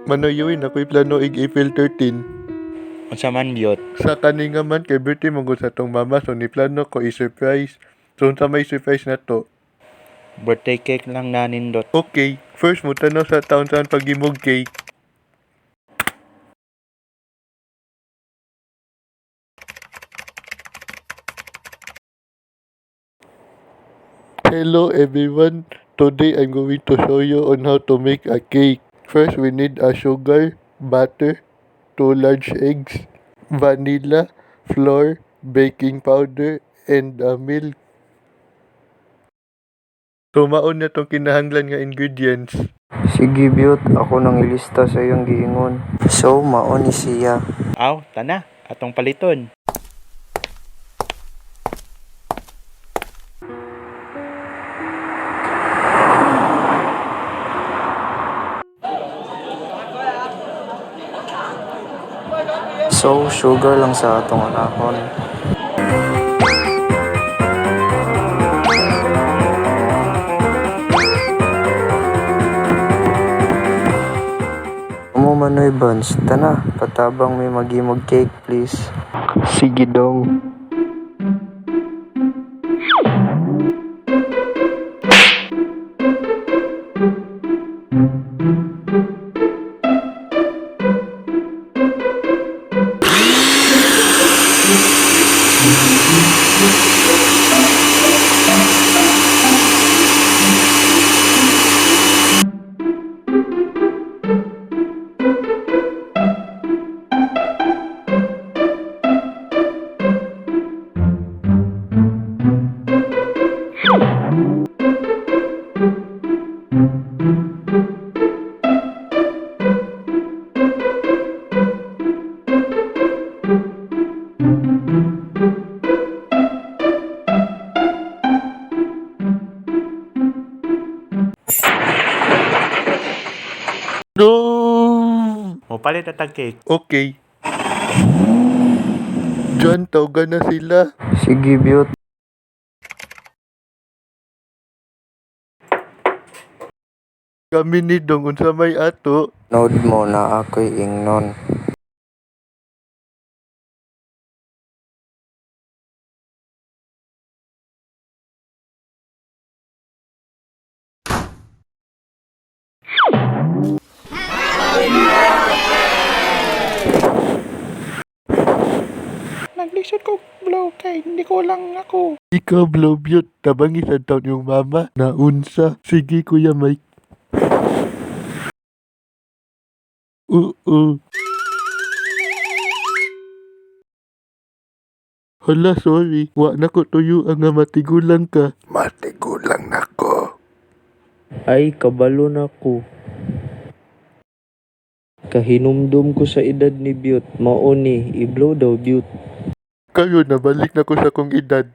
Manuyuin ako'y plano ig April 13. Unsa man Byot? Sa kani nga man kay birthday mo sa tong mama, so ni plano ko i-surprise. So unsa may surprise na to? Birthday cake lang nanindot. Okay, first mo tanaw sa taon saan pagimog cake. Hello everyone, today I'm going to show you on how to make a cake. First we need a sugar, butter, 2 large eggs, vanilla, flour, baking powder, and milk. So maon na tong kinahanglan nga ingredients. Sige Byot, ako nang ilista sa iyong giingon. So, mao ni siya. Aw, tana, atong paliton. So, sugar lang sa atong anahon. Amo manoy buns, tana, patabang may magimog cake please. Sige dong. No! Mopalit atag cake. Okay. John, tawagan na sila. Sige Byot. Kami ni Dong, unsa may ato. Nod mo na ako'y ingnon. Naglisod ko blow kay hindi ko lang ako. Ikaw, Blowbyot, tabangi sa taon yung mama. Naunsa. Sige, Kuya Mike. Oo. Hala, sorry. Wa na ko tuyo ang nga matigulang ka. Matigulang na ko. Ay, kabalo na ko. Kahinumdum ko sa edad ni Byot. Mao ni, i-blow daw Byot. Kayo, nabalik na ko sa kong edad.